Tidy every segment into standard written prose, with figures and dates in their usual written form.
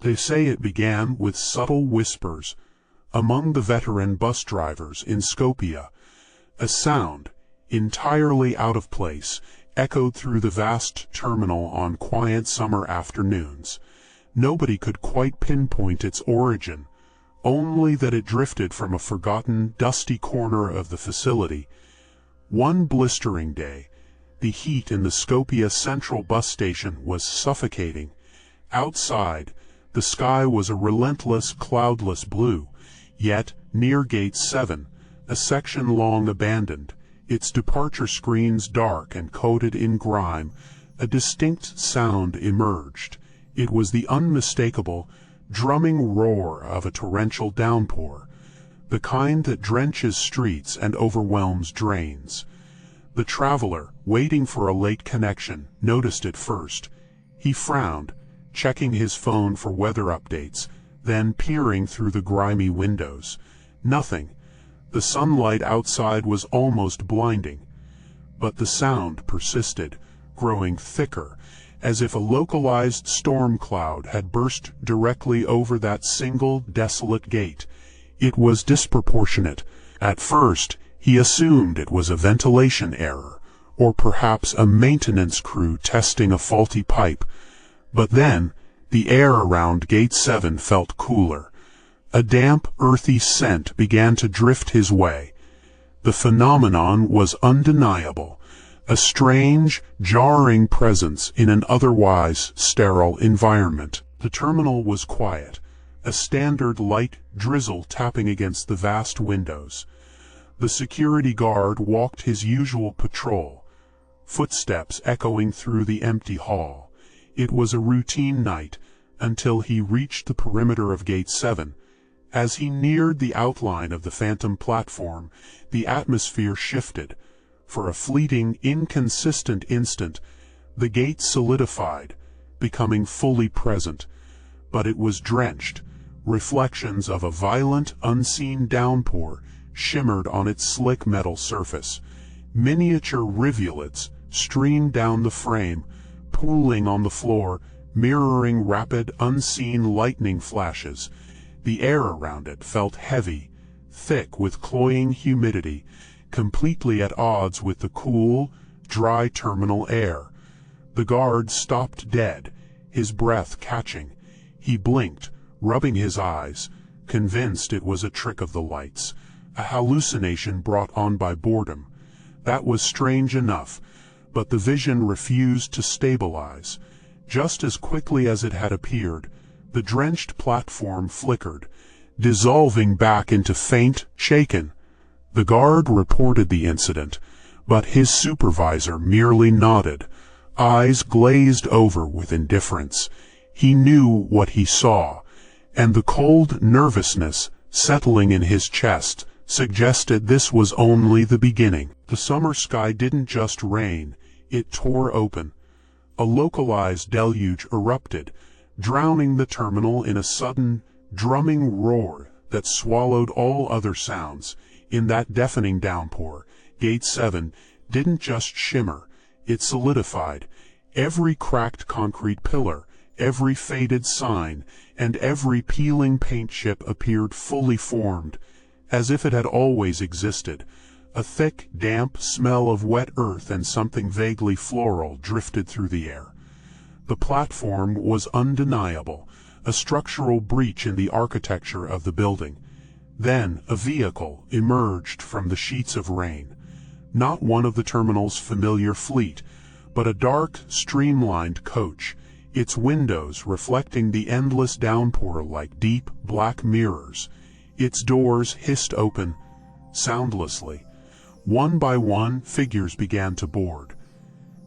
They say it began with subtle whispers among the veteran bus drivers in Skopje. A sound, entirely out of place, echoed through the vast terminal on quiet summer afternoons. Nobody could quite pinpoint its origin, only that it drifted from a forgotten, dusty corner of the facility. One blistering day, the heat in the Skopje central bus station was suffocating. Outside, the sky was a relentless, cloudless blue, yet near Gate 7, a section long abandoned, its departure screens dark and coated in grime, a distinct sound emerged. It was the unmistakable, drumming roar of a torrential downpour, the kind that drenches streets and overwhelms drains. The traveler, waiting for a late connection, noticed it first. He frowned, checking his phone for weather updates, then peering through the grimy windows. Nothing. The sunlight outside was almost blinding. But the sound persisted, growing thicker, as if a localized storm cloud had burst directly over that single desolate gate. It was disproportionate. At first, he assumed it was a ventilation error, or perhaps a maintenance crew testing a faulty pipe. But then, the air around Gate 7 felt cooler. A damp, earthy scent began to drift his way. The phenomenon was undeniable, a strange, jarring presence in an otherwise sterile environment. The terminal was quiet, a standard light drizzle tapping against the vast windows. The security guard walked his usual patrol, footsteps echoing through the empty hall. It was a routine night, until he reached the perimeter of Gate 7. As he neared the outline of the phantom platform, the atmosphere shifted. For a fleeting, inconsistent instant, the gate solidified, becoming fully present. But it was drenched. Reflections of a violent, unseen downpour shimmered on its slick metal surface. Miniature rivulets streamed down the frame, pooling on the floor, mirroring rapid, unseen lightning flashes. The air around it felt heavy, thick with cloying humidity, completely at odds with the cool, dry terminal air. The guard stopped dead, his breath catching. He blinked, rubbing his eyes, convinced it was a trick of the lights, a hallucination brought on by boredom. That was strange enough, but the vision refused to stabilize. Just as quickly as it had appeared, the drenched platform flickered, dissolving back into faint, shaken. The guard reported the incident, but his supervisor merely nodded, eyes glazed over with indifference. He knew what he saw, and the cold nervousness settling in his chest suggested this was only the beginning. The summer sky didn't just rain, it tore open. A localized deluge erupted, drowning the terminal in a sudden, drumming roar that swallowed all other sounds. In that deafening downpour, Gate 7 didn't just shimmer, it solidified. Every cracked concrete pillar, every faded sign, and every peeling paint chip appeared fully formed, as if it had always existed. A thick, damp smell of wet earth and something vaguely floral drifted through the air. The platform was undeniable, a structural breach in the architecture of the building. Then a vehicle emerged from the sheets of rain. Not one of the terminal's familiar fleet, but a dark, streamlined coach, its windows reflecting the endless downpour like deep, black mirrors. Its doors hissed open, soundlessly. One by one, figures began to board.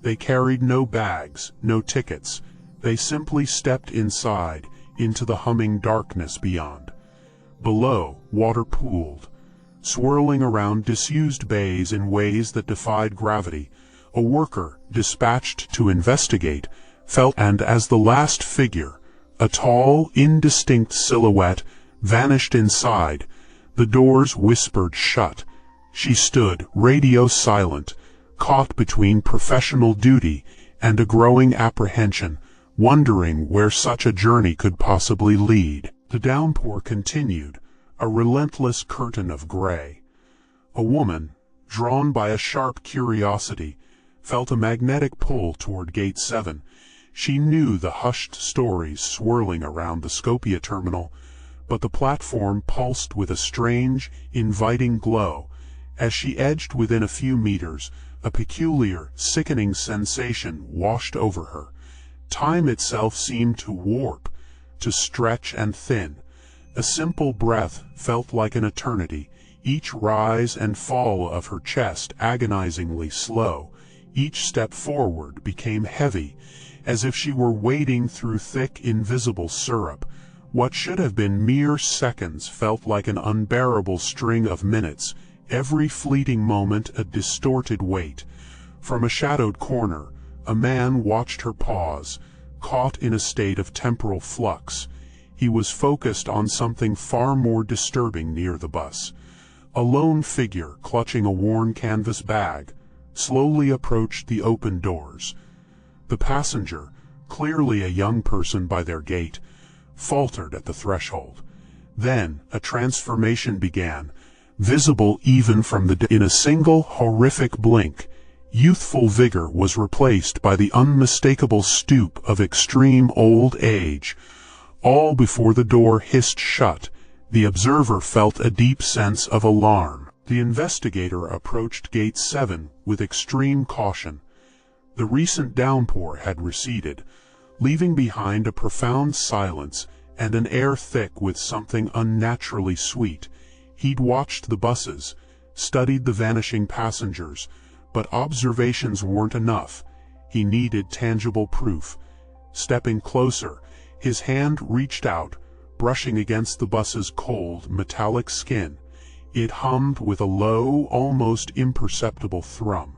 They carried no bags, no tickets. They simply stepped inside, into the humming darkness beyond. Below, water pooled, swirling around disused bays in ways that defied gravity. A worker, dispatched to investigate, felt, and as the last figure, a tall, indistinct silhouette, vanished inside, the doors whispered shut. She stood, radio silent, caught between professional duty and a growing apprehension, wondering where such a journey could possibly lead. The downpour continued, a relentless curtain of gray. A woman, drawn by a sharp curiosity, felt a magnetic pull toward Gate 7. She knew the hushed stories swirling around the Skopje terminal, but the platform pulsed with a strange, inviting glow. As she edged within a few meters, a peculiar, sickening sensation washed over her. Time itself seemed to warp, to stretch and thin. A simple breath felt like an eternity, each rise and fall of her chest agonizingly slow. Each step forward became heavy, as if she were wading through thick, invisible syrup. What should have been mere seconds felt like an unbearable string of minutes, every fleeting moment a distorted weight. From a shadowed corner, a man watched her pause, caught in a state of temporal flux. He was focused on something far more disturbing near the bus. A lone figure, clutching a worn canvas bag, slowly approached the open doors. The passenger, clearly a young person by their gait, faltered at the threshold. Then a transformation began, visible even from in a single horrific blink. Youthful vigor was replaced by the unmistakable stoop of extreme old age. All before the door hissed shut. The observer felt a deep sense of alarm. The investigator approached Gate 7 with extreme caution. The recent downpour had receded, leaving behind a profound silence and an air thick with something unnaturally sweet. He'd watched the buses, studied the vanishing passengers, but observations weren't enough. He needed tangible proof. Stepping closer, his hand reached out, brushing against the bus's cold, metallic skin. It hummed with a low, almost imperceptible thrum.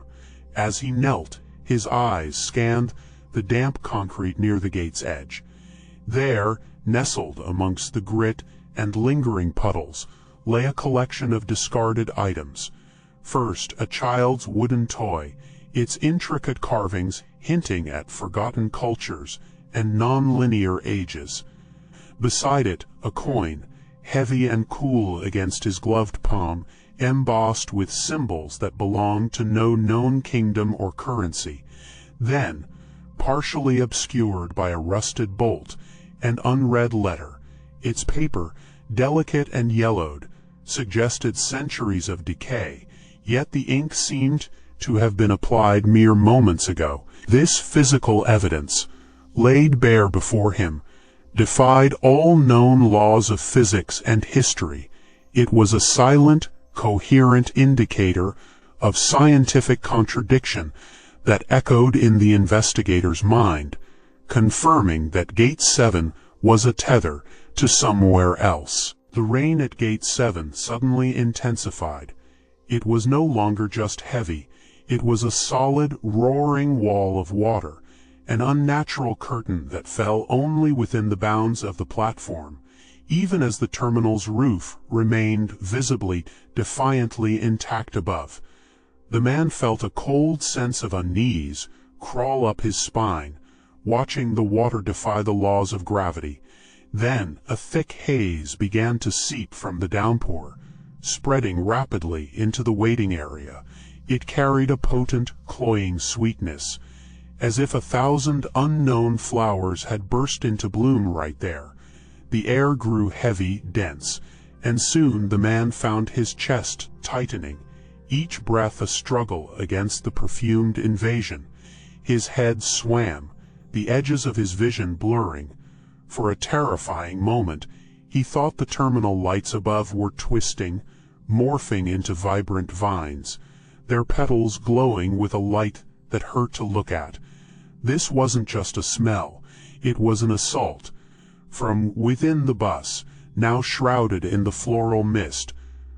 As he knelt, his eyes scanned the damp concrete near the gate's edge. There, nestled amongst the grit and lingering puddles, lay a collection of discarded items. First, a child's wooden toy, its intricate carvings hinting at forgotten cultures and non-linear ages. Beside it, a coin, heavy and cool against his gloved palm, embossed with symbols that belonged to no known kingdom or currency. Then, partially obscured by a rusted bolt, an unread letter. Its paper, delicate and yellowed, suggested centuries of decay, yet the ink seemed to have been applied mere moments ago. This physical evidence, laid bare before him, defied all known laws of physics and history. It was a silent, coherent indicator of scientific contradiction that echoed in the investigator's mind, confirming that Gate 7 was a tether to somewhere else. The rain at Gate 7 suddenly intensified. It was no longer just heavy, it was a solid, roaring wall of water, an unnatural curtain that fell only within the bounds of the platform, even as the terminal's roof remained visibly, defiantly intact above. The man felt a cold sense of unease crawl up his spine, watching the water defy the laws of gravity. Then a thick haze began to seep from the downpour, spreading rapidly into the waiting area. It carried a potent, cloying sweetness, as if 1,000 unknown flowers had burst into bloom right there. The air grew heavy, dense, and soon the man found his chest tightening, each breath a struggle against the perfumed invasion. His head swam, the edges of his vision blurring. For a terrifying moment, he thought the terminal lights above were twisting, morphing into vibrant vines, their petals glowing with a light that hurt to look at. This wasn't just a smell, it was an assault. From within the bus, now shrouded in the floral mist,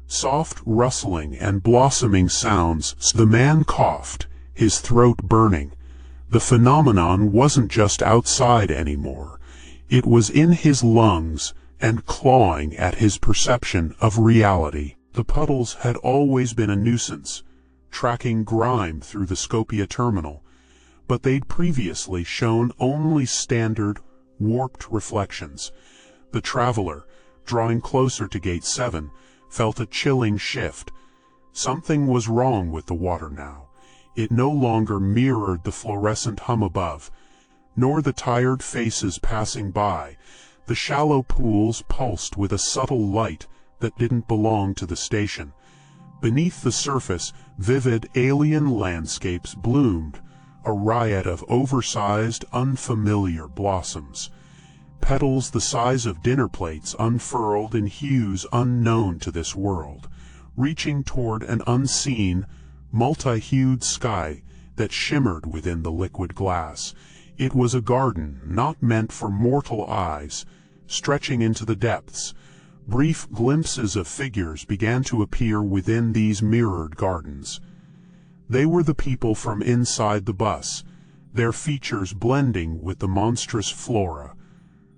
soft rustling and blossoming sounds. The man coughed, his throat burning. The phenomenon wasn't just outside anymore. It was in his lungs and clawing at his perception of reality. The puddles had always been a nuisance, tracking grime through the Skopje terminal, but they'd previously shown only standard, warped reflections. The traveler, drawing closer to Gate 7, felt a chilling shift. Something was wrong with the water now. It no longer mirrored the fluorescent hum above, nor the tired faces passing by. The shallow pools pulsed with a subtle light that didn't belong to the station. Beneath the surface, vivid alien landscapes bloomed, a riot of oversized, unfamiliar blossoms. Petals the size of dinner plates unfurled in hues unknown to this world, reaching toward an unseen, multi-hued sky that shimmered within the liquid glass. It was a garden not meant for mortal eyes, stretching into the depths. Brief glimpses of figures began to appear within these mirrored gardens. They were the people from inside the bus, their features blending with the monstrous flora,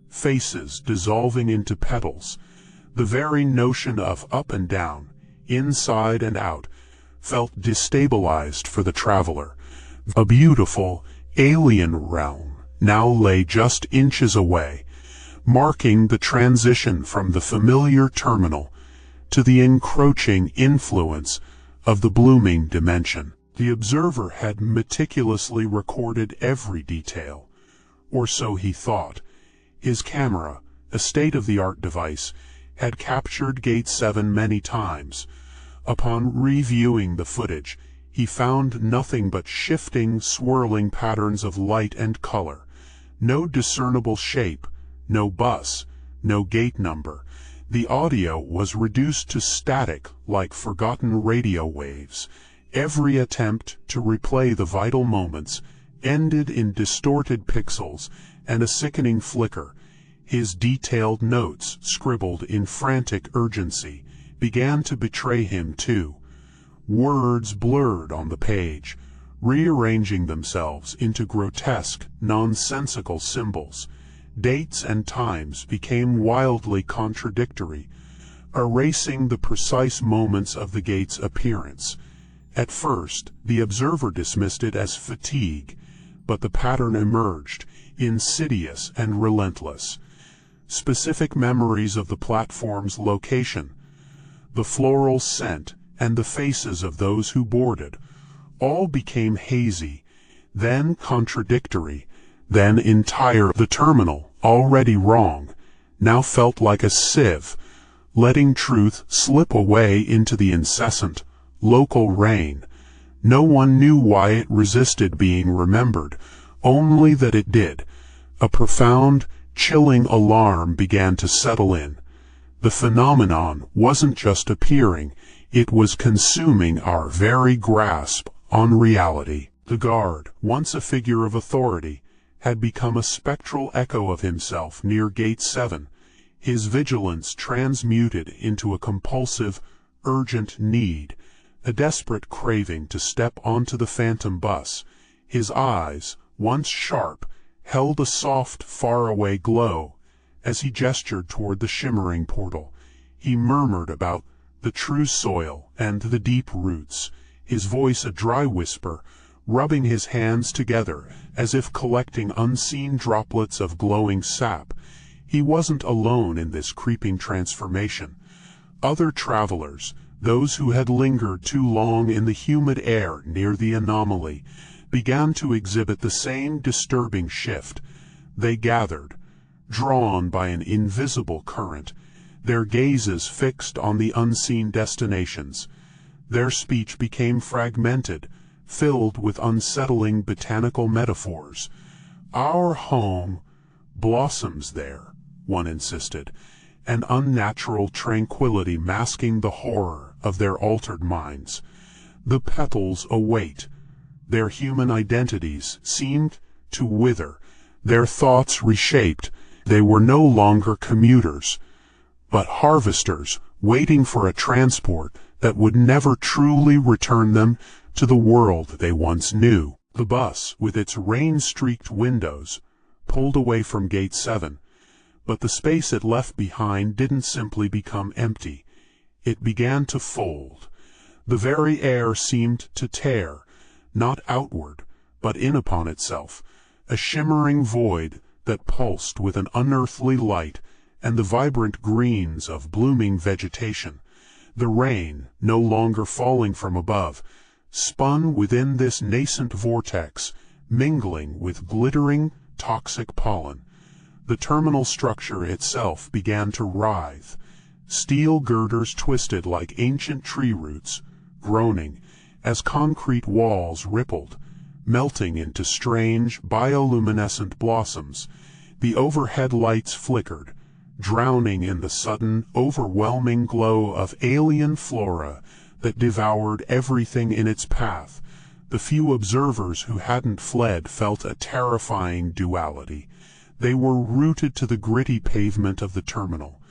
faces dissolving into petals. The very notion of up and down, inside and out, felt destabilized for the traveler. A beautiful, alien realm now lay just inches away, marking the transition from the familiar terminal to the encroaching influence of the blooming dimension. The observer had meticulously recorded every detail, or so he thought. His camera, a state-of-the-art device, had captured Gate 7 many times. Upon reviewing the footage, he found nothing but shifting, swirling patterns of light and color. No discernible shape, no bus, no gate number. The audio was reduced to static, like forgotten radio waves. Every attempt to replay the vital moments ended in distorted pixels and a sickening flicker. His detailed notes, scribbled in frantic urgency, began to betray him too. Words blurred on the page, rearranging themselves into grotesque, nonsensical symbols. Dates and times became wildly contradictory, erasing the precise moments of the gate's appearance. At first, the observer dismissed it as fatigue, but the pattern emerged, insidious and relentless. Specific memories of the platform's location, the floral scent, and the faces of those who boarded, all became hazy, then contradictory, then entire. The terminal, already wrong, now felt like a sieve, letting truth slip away into the incessant, local rain. No one knew why it resisted being remembered, only that it did. A profound, chilling alarm began to settle in. The phenomenon wasn't just appearing, it was consuming our very grasp on reality. The guard, once a figure of authority, had become a spectral echo of himself near Gate 7, his vigilance transmuted into a compulsive, urgent need, a desperate craving to step onto the phantom bus. His eyes, once sharp, held a soft, faraway glow. As he gestured toward the shimmering portal, he murmured about the true soil and the deep roots, his voice a dry whisper, rubbing his hands together as if collecting unseen droplets of glowing sap. He wasn't alone in this creeping transformation. Other travelers, those who had lingered too long in the humid air near the anomaly, began to exhibit the same disturbing shift. They gathered, drawn by an invisible current, their gazes fixed on the unseen destinations. Their speech became fragmented, filled with unsettling botanical metaphors. "Our home blossoms there," one insisted, an unnatural tranquility masking the horror of their altered minds. "The petals await." Their human identities seemed to wither, their thoughts reshaped. They were no longer commuters, but harvesters waiting for a transport that would never truly return them to the world they once knew. The bus, with its rain-streaked windows, pulled away from Gate 7, but the space it left behind didn't simply become empty. It began to fold. The very air seemed to tear, not outward, but in upon itself, a shimmering void that pulsed with an unearthly light and the vibrant greens of blooming vegetation. The rain, no longer falling from above, spun within this nascent vortex, mingling with glittering, toxic pollen. The terminal structure itself began to writhe. Steel girders twisted like ancient tree roots, groaning as concrete walls rippled, melting into strange, bioluminescent blossoms. The overhead lights flickered, drowning in the sudden, overwhelming glow of alien flora that devoured everything in its path. The few observers who hadn't fled felt a terrifying duality. They were rooted to the gritty pavement of the terminal,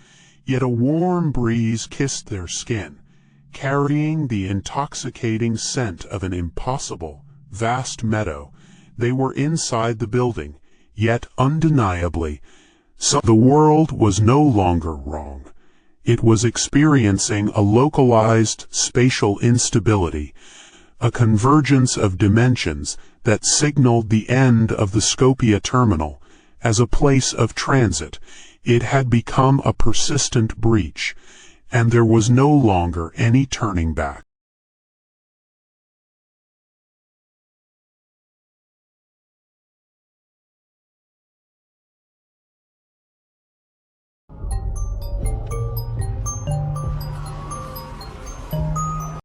yet a warm breeze kissed their skin, carrying the intoxicating scent of an impossible, vast meadow. They were inside the building, yet undeniably, so the world was no longer wrong. It was experiencing a localized spatial instability, a convergence of dimensions that signaled the end of the Skopje terminal as a place of transit. It had become a persistent breach, and there was no longer any turning back.